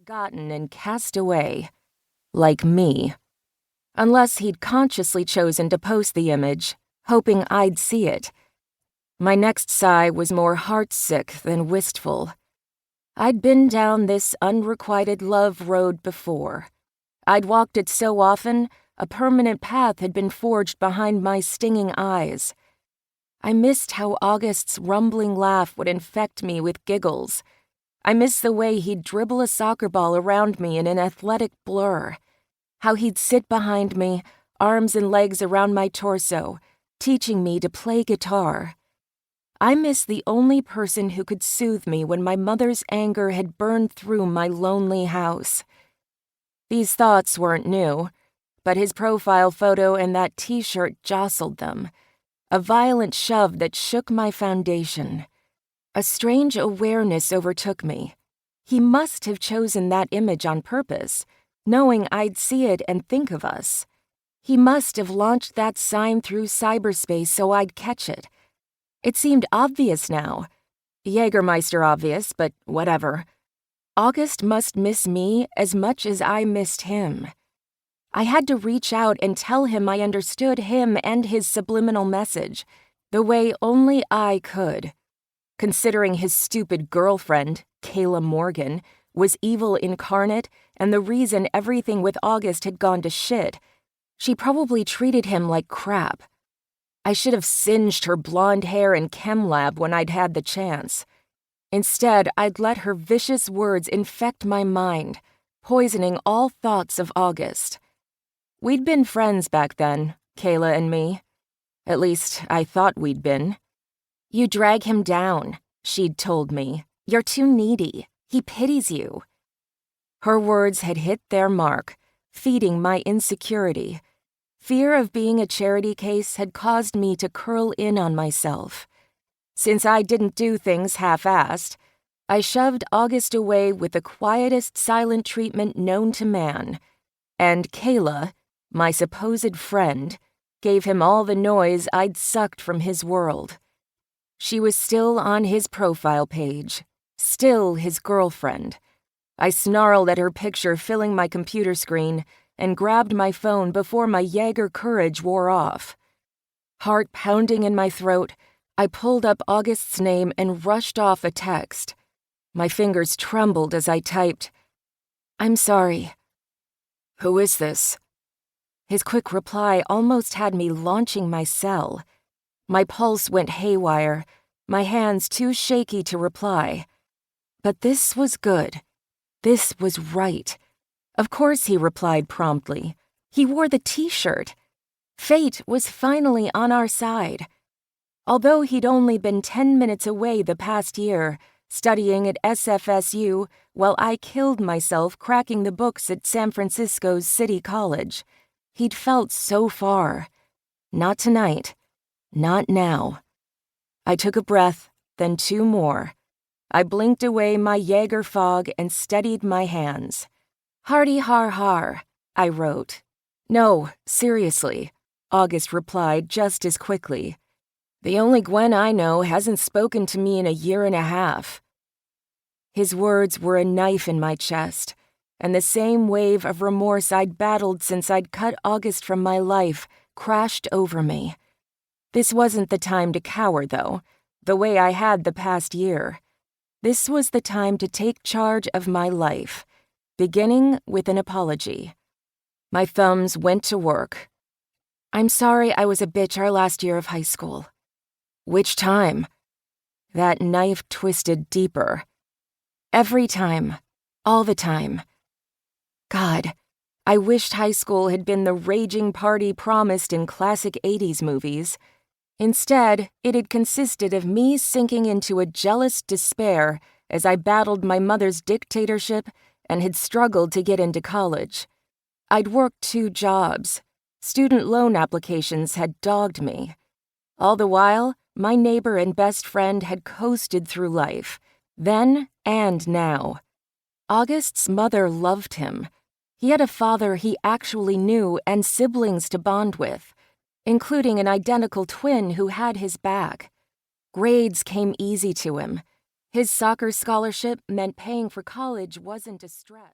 forgotten and cast away. Like me. Unless he'd consciously chosen to post the image, hoping I'd see it. My next sigh was more heartsick than wistful. I'd been down this unrequited love road before. I'd walked it so often, a permanent path had been forged behind my stinging eyes. I missed how August's rumbling laugh would infect me with giggles. I missed the way he'd dribble a soccer ball around me in an athletic blur. How he'd sit behind me, arms and legs around my torso, teaching me to play guitar. I missed the only person who could soothe me when my mother's anger had burned through my lonely house. These thoughts weren't new, but his profile photo and that t-shirt jostled them. A violent shove that shook my foundation. A strange awareness overtook me. He must have chosen that image on purpose, knowing I'd see it and think of us. He must have launched that sign through cyberspace so I'd catch it. It seemed obvious now. Jägermeister obvious, but whatever. August must miss me as much as I missed him. I had to reach out and tell him I understood him and his subliminal message, the way only I could. Considering his stupid girlfriend, Kayla Morgan, was evil incarnate and the reason everything with August had gone to shit, she probably treated him like crap. I should have singed her blonde hair in chem lab when I'd had the chance. Instead, I'd let her vicious words infect my mind, poisoning all thoughts of August. We'd been friends back then, Kayla and me. At least, I thought we'd been. "You drag him down," she'd told me. "You're too needy. He pities you." Her words had hit their mark, feeding my insecurity. Fear of being a charity case had caused me to curl in on myself. Since I didn't do things half-assed, I shoved August away with the quietest silent treatment known to man, and Kayla, my supposed friend, gave him all the noise I'd sucked from his world. She was still on his profile page, still his girlfriend. I snarled at her picture filling my computer screen and grabbed my phone before my Jaeger courage wore off. Heart pounding in my throat, I pulled up August's name and rushed off a text. My fingers trembled as I typed, "I'm sorry." "Who is this?" His quick reply almost had me launching my cell. My pulse went haywire, my hands too shaky to reply. But this was good. This was right. Of course he replied promptly. He wore the t-shirt. Fate was finally on our side. Although he'd only been 10 minutes away the past year, studying at SFSU while I killed myself cracking the books at San Francisco's City College, he'd felt so far. Not tonight. Not now. I took a breath, then 2 more. I blinked away my Jaeger fog and steadied my hands. "Hardy har har," I wrote. "No, seriously," August replied just as quickly. "The only Gwen I know hasn't spoken to me in a year and a half." His words were a knife in my chest, and the same wave of remorse I'd battled since I'd cut August from my life crashed over me. This wasn't the time to cower, though, the way I had the past year. This was the time to take charge of my life, beginning with an apology. My thumbs went to work. "I'm sorry I was a bitch our last year of high school." "Which time?" That knife twisted deeper. "Every time. All the time." God, I wished high school had been the raging party promised in classic 80s movies. Instead, it had consisted of me sinking into a jealous despair as I battled my mother's dictatorship and had struggled to get into college. I'd worked 2 jobs. Student loan applications had dogged me. All the while, my neighbor and best friend had coasted through life, then and now. August's mother loved him. He had a father he actually knew and siblings to bond with, including an identical twin who had his back. Grades came easy to him. His soccer scholarship meant paying for college wasn't a stress.